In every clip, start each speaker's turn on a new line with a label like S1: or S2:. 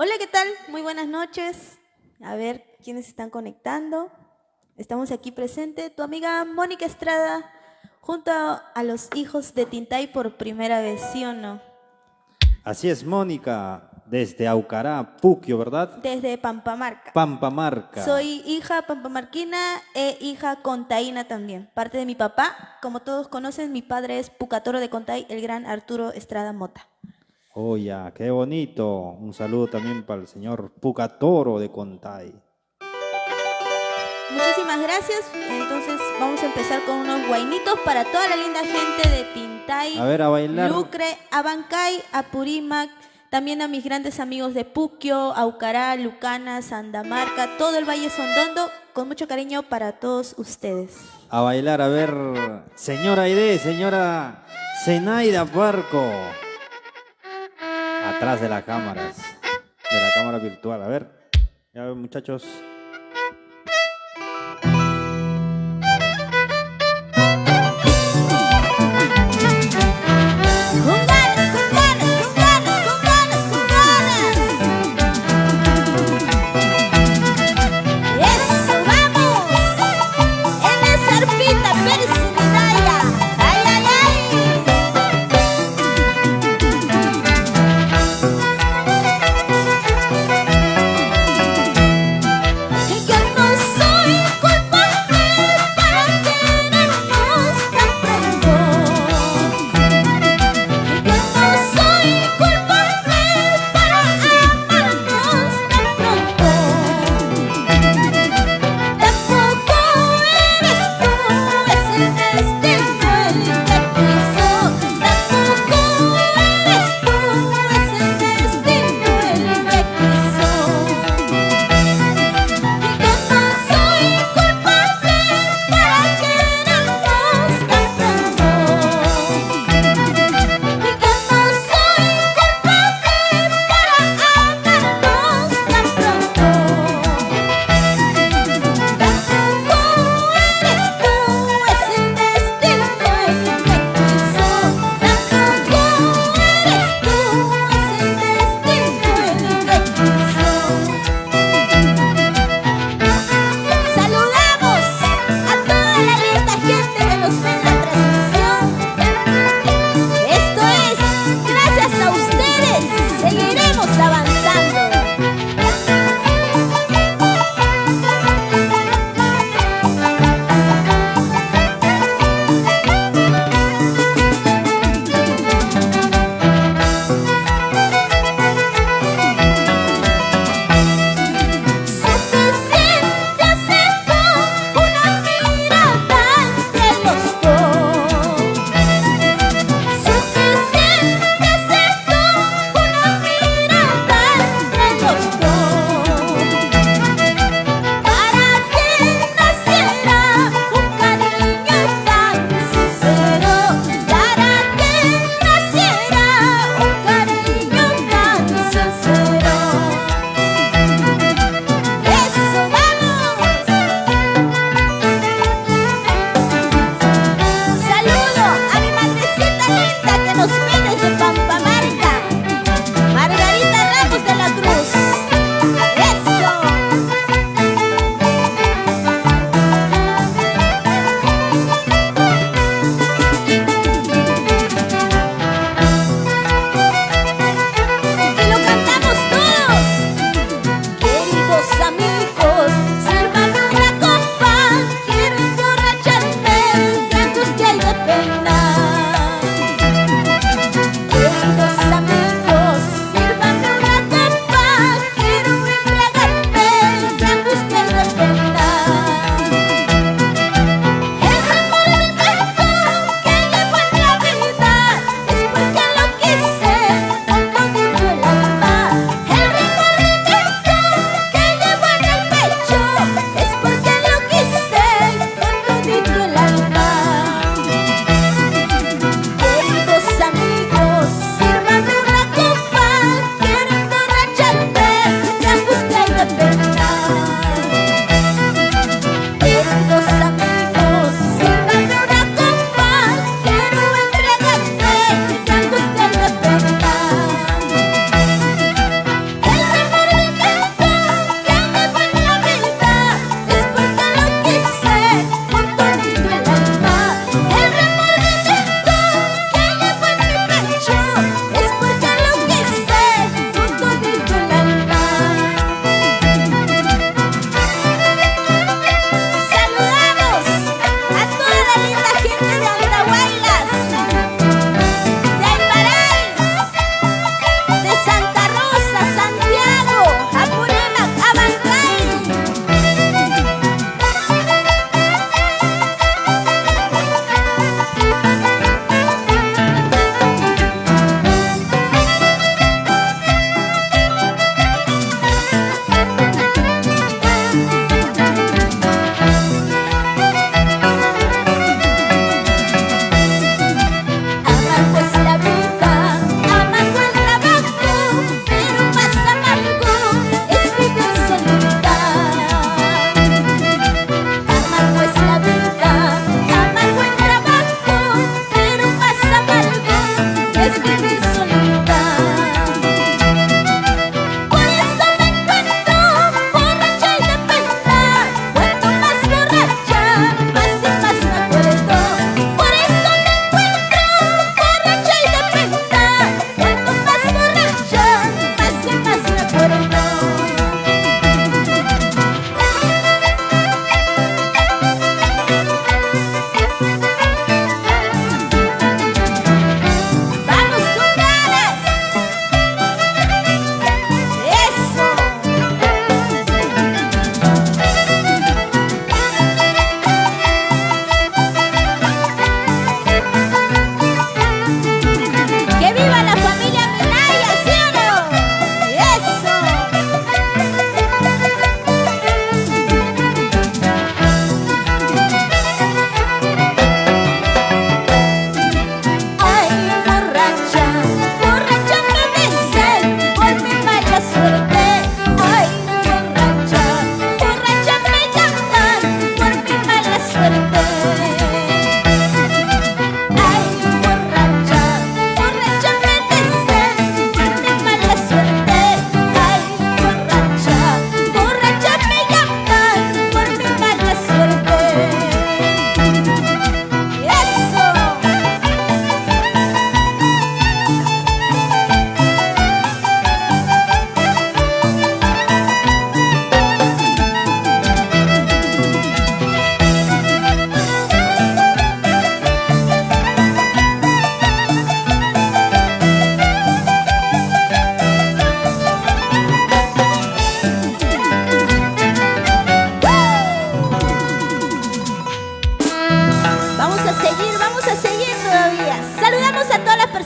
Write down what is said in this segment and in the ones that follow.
S1: Hola, ¿qué tal? Muy buenas noches. A ver quiénes están conectando. Estamos aquí presente, tu amiga Mónica Estrada, junto a los hijos de Tintay por primera vez, ¿sí o no?
S2: Así es, Mónica, desde Aucará, Puquio, ¿verdad?
S1: Desde Pampamarca.
S2: Pampamarca.
S1: Soy hija pampamarquina e hija contaína también. Parte de mi papá, como todos conocen, mi padre es Pucatoro de Contay, el gran Arturo Estrada Mota.
S2: Oh, ya, qué bonito. Un saludo también para el señor Pucatoro de Contay.
S1: Muchísimas gracias. Entonces vamos a empezar con unos guainitos para toda la linda gente de Tintay,
S2: A ver, a bailar.
S1: Lucre, Abancay, Apurímac, también a mis grandes amigos de Puquio, Aucará, Lucana, Sandamarca, todo el Valle Sondondo, con mucho cariño para todos ustedes.
S2: A bailar, a ver. Señora Aide, señora Zenaida Barco. Atrás de las cámaras. De la cámara virtual. A ver. Ya ven, muchachos.
S1: ¡Con ganas, con ganas, con ganas, con ganas, con ganas! ¡Eso, vamos! En esa arpita, Persinaya. ¡Ay, ay, ay!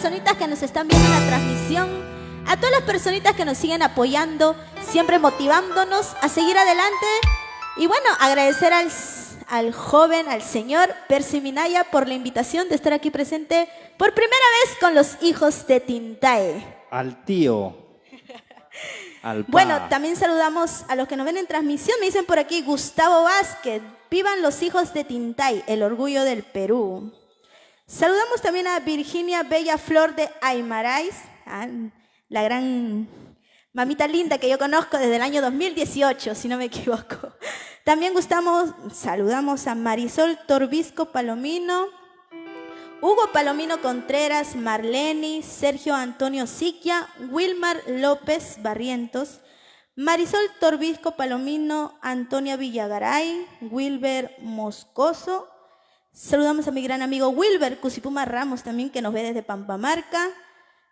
S1: personitas que nos están viendo en la transmisión, a todas las personitas que nos siguen apoyando, siempre motivándonos a seguir adelante. Y bueno, agradecer al joven, al señor Percy Minaya por la invitación de estar aquí presente por primera vez con los hijos de Tintay.
S2: Al tío. Al pa.
S1: Bueno, también saludamos a los que nos ven en transmisión. Me dicen por aquí Gustavo Vázquez. Vivan los hijos de Tintay, el orgullo del Perú. Saludamos también a Virginia Bella Flor de Aymarais, la gran mamita linda que yo conozco desde el año 2018, si no me equivoco. También saludamos a Marisol Torbisco Palomino, Hugo Palomino Contreras, Marleni, Sergio Antonio Siquia, Wilmar López Barrientos, Marisol Torbisco Palomino, Antonia Villagaray, Wilber Moscoso. Saludamos a mi gran amigo Wilber Cusipuma Ramos también, que nos ve desde Pampamarca.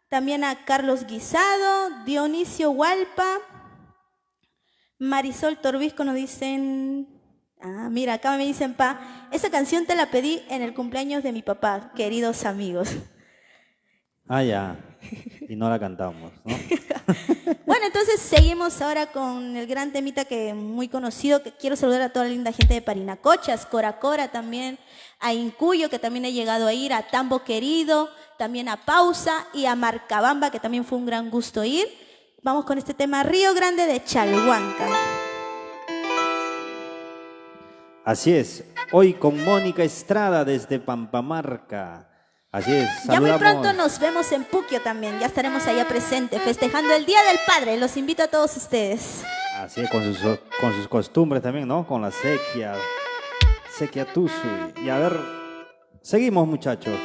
S1: También a Carlos Guisado, Dionisio Hualpa, Marisol Torbisco nos dicen... mira, acá me dicen, esa canción te la pedí en el cumpleaños de mi papá, queridos amigos.
S2: Ya. Y no la cantamos, ¿no?
S1: Bueno, entonces seguimos ahora con el gran temita que muy conocido. Que quiero saludar a toda la linda gente de Parinacochas, Cora también, a Incuyo, que también he llegado a ir, a Tambo Querido, también a Pausa y a Marcabamba, que también fue un gran gusto ir. Vamos con este tema, Río Grande de Chalhuanca.
S2: Así es, hoy con Mónica Estrada desde Pampamarca. Así es, saludamos.
S1: Ya muy pronto nos vemos en Puquio también, ya estaremos allá presentes, festejando el Día del Padre. Los invito a todos ustedes.
S2: Así es, con sus costumbres también, ¿no? Con la sequia tusu. Y a ver, seguimos, muchachos.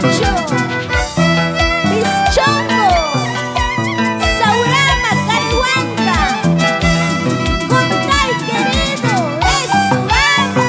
S1: Ayacucho, Pischongo, Saurama, Catuanca, Contay querido, eso vamos.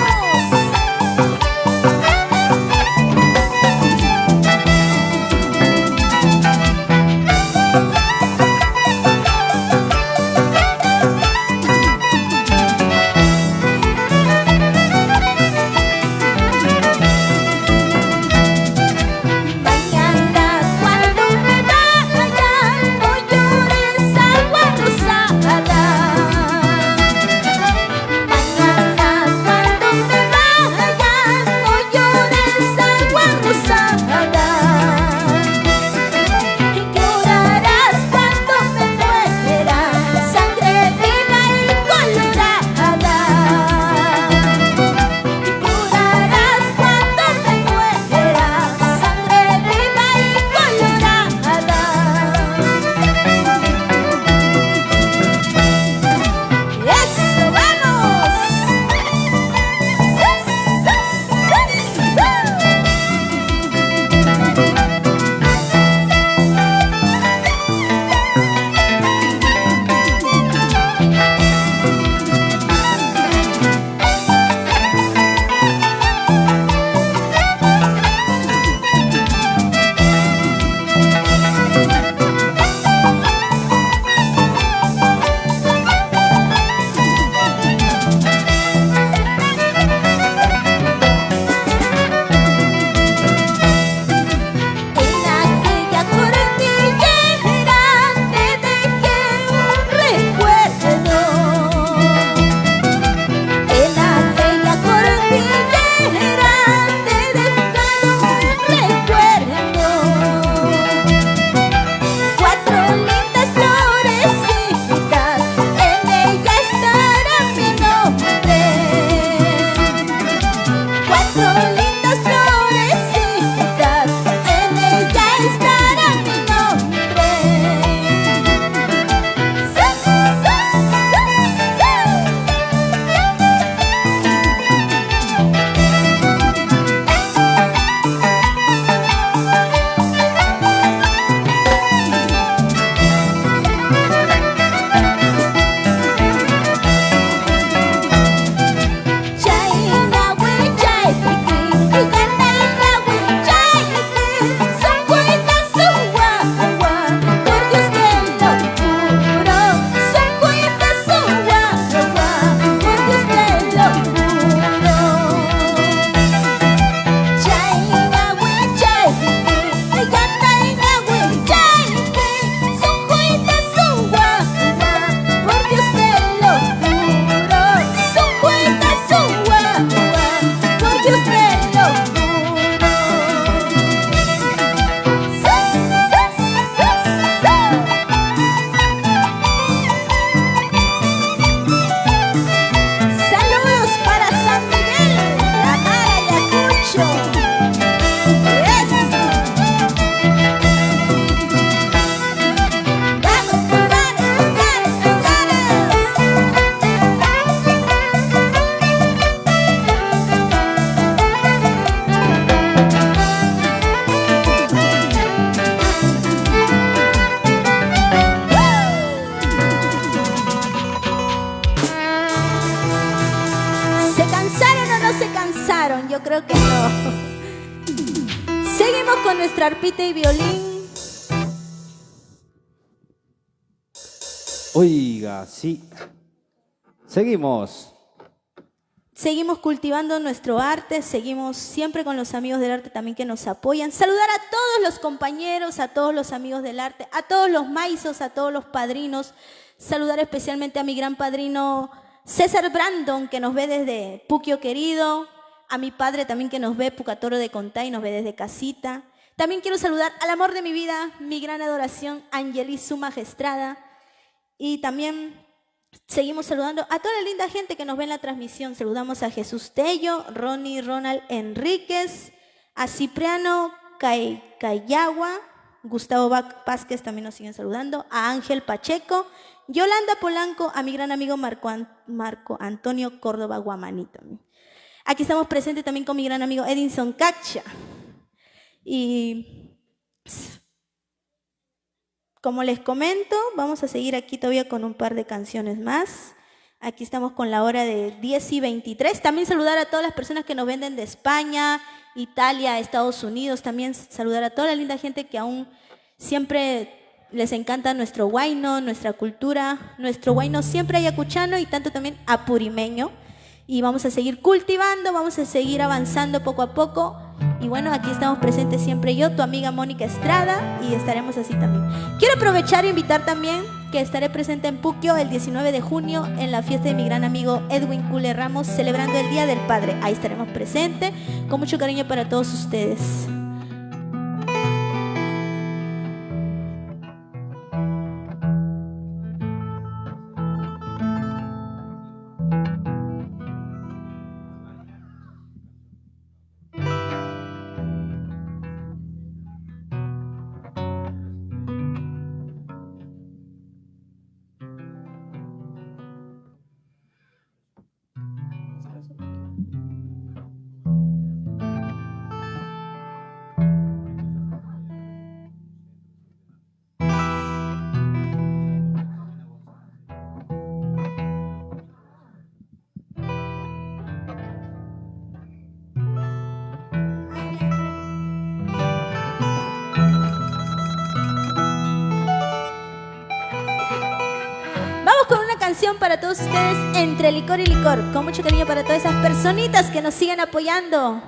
S1: Yo creo que no. Seguimos con nuestra arpita y violín.
S2: Oiga, sí. Seguimos.
S1: Seguimos cultivando nuestro arte, seguimos siempre con los amigos del arte también que nos apoyan. Saludar a todos los compañeros, a todos los amigos del arte, a todos los maizos, a todos los padrinos. Saludar especialmente a mi gran padrino César Brandon, que nos ve desde Puquio querido. A mi padre también que nos ve, Pucatoro de Contay, nos ve desde casita. También quiero saludar al amor de mi vida, mi gran adoración, Angeli Su Magistrada. Y también seguimos saludando a toda la linda gente que nos ve en la transmisión. Saludamos a Jesús Tello, Ronnie Ronald Enríquez, a Cipriano Cayagua, Gustavo Vázquez también nos siguen saludando, a Ángel Pacheco, Yolanda Polanco, a mi gran amigo Marco Antonio Córdoba Guamaní también. Aquí estamos presentes también con mi gran amigo Edinson Cacha. Y como les comento, vamos a seguir aquí todavía con un par de canciones más. Aquí estamos con la hora de 10:23. También saludar a todas las personas que nos venden de España, Italia, Estados Unidos. También saludar a toda la linda gente que aún siempre les encanta nuestro huayno, nuestra cultura, nuestro huayno siempre ayacuchano y tanto también apurimeño. Y vamos a seguir cultivando, vamos a seguir avanzando poco a poco. Y bueno, aquí estamos presentes siempre yo, tu amiga Mónica Estrada, y estaremos así también. Quiero aprovechar e invitar también que estaré presente en Puquio el 19 de junio en la fiesta de mi gran amigo Edwin Cule Ramos, celebrando el Día del Padre. Ahí estaremos presentes, con mucho cariño para todos ustedes. Para todos ustedes, entre licor y licor, con mucho cariño para todas esas personitas que nos siguen apoyando.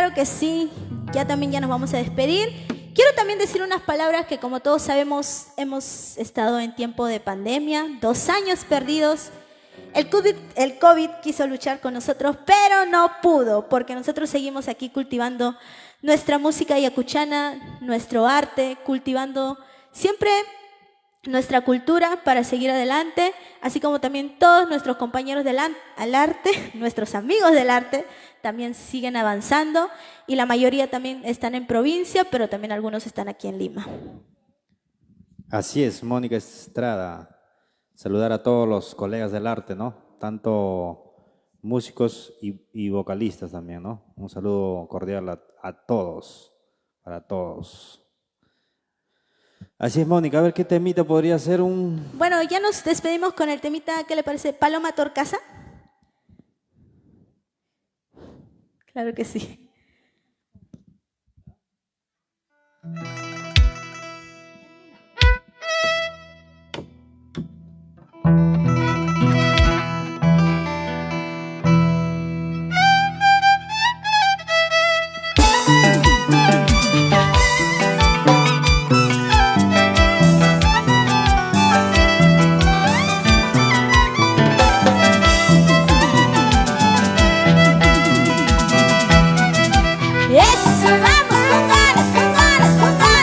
S1: Claro que sí, ya también ya nos vamos a despedir. Quiero también decir unas palabras que como todos sabemos hemos estado en tiempo de pandemia, 2 años perdidos. El COVID quiso luchar con nosotros, pero no pudo, porque nosotros seguimos aquí cultivando nuestra música yacuchana, nuestro arte, cultivando siempre nuestra cultura para seguir adelante, así como también todos nuestros compañeros al arte, nuestros amigos del arte, también siguen avanzando y la mayoría también están en provincia, pero también algunos están aquí en Lima.
S2: Así es, Mónica Estrada. Saludar a todos los colegas del arte, ¿no? Tanto músicos y vocalistas también, ¿no? Un saludo cordial a todos, para todos. Así es, Mónica, a ver qué temita podría ser un...
S1: Bueno, ya nos despedimos con el temita, ¿qué le parece? Paloma Torcasa. Claro que sí. Eso, vamos con ganas, con ganas, con ganas.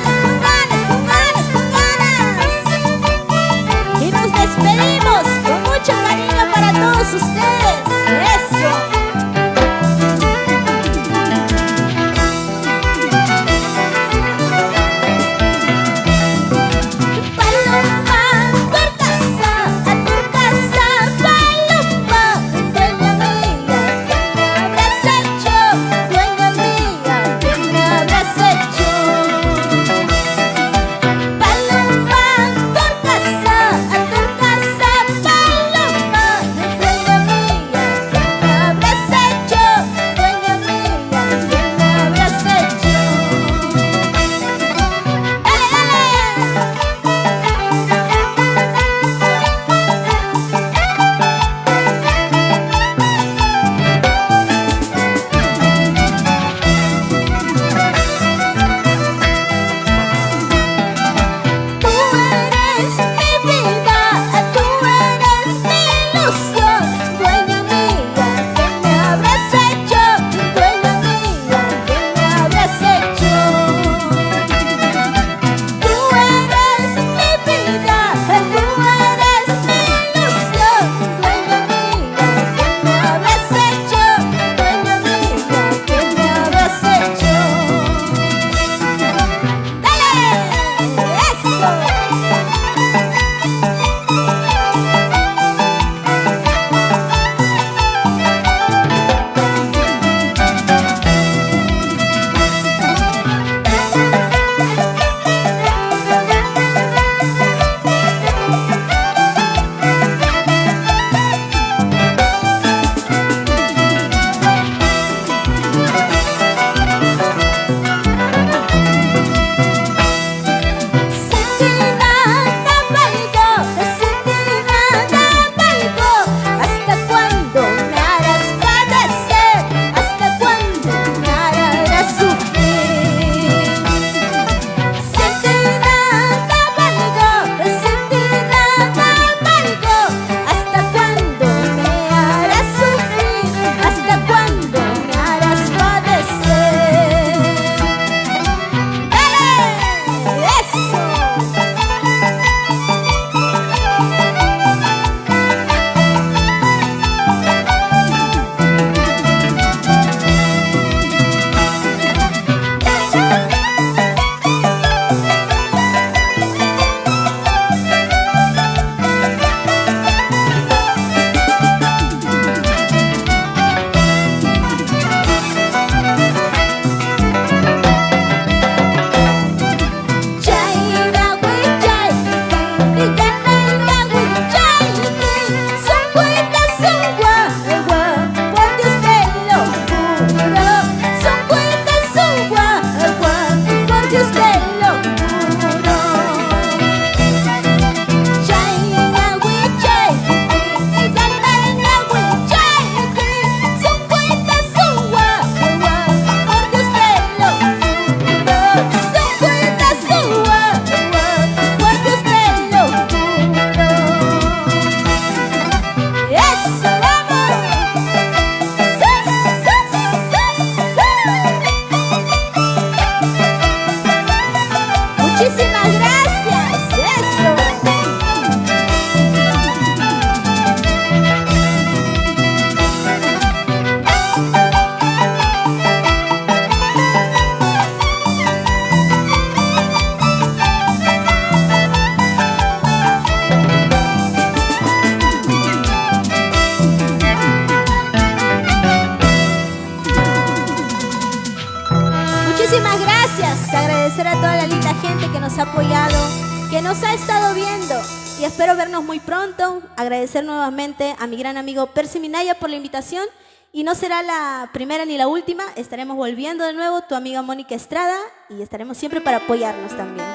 S1: nos ha apoyado, que nos ha estado viendo. Y espero vernos muy pronto. Agradecer nuevamente a mi gran amigo Percy Minaya por la invitación. Y no será la primera ni la última. Estaremos volviendo de nuevo, tu amiga Mónica Estrada. Y estaremos siempre para apoyarnos también.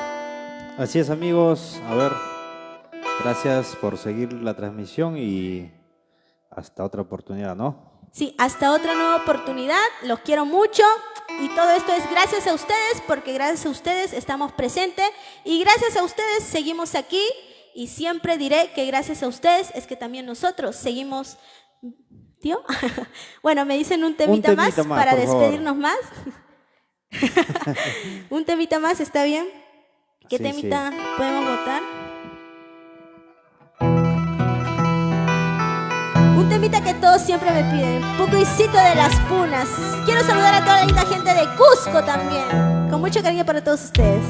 S2: Así es, amigos. A ver, gracias por seguir la transmisión y hasta otra oportunidad, ¿no?
S1: Sí, hasta otra nueva oportunidad. Los quiero mucho. Y todo esto es gracias a ustedes, porque gracias a ustedes estamos presentes. Y gracias a ustedes seguimos aquí. Y siempre diré que gracias a ustedes es que también nosotros seguimos... ¿Tío? Bueno, me dicen un temita más para despedirnos más. Un temita más, ¿está bien? ¿Qué temita podemos votar? Un temita que todos siempre me piden. Pucuicito de las Punas. Quiero saludar a toda la linda gente de Cusco también. Con mucho cariño para todos ustedes.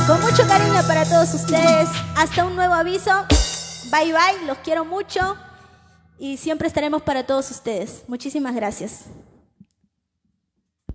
S1: Con mucho cariño para todos ustedes. Hasta un nuevo aviso. Bye bye, los quiero mucho y siempre estaremos para todos ustedes. Muchísimas gracias.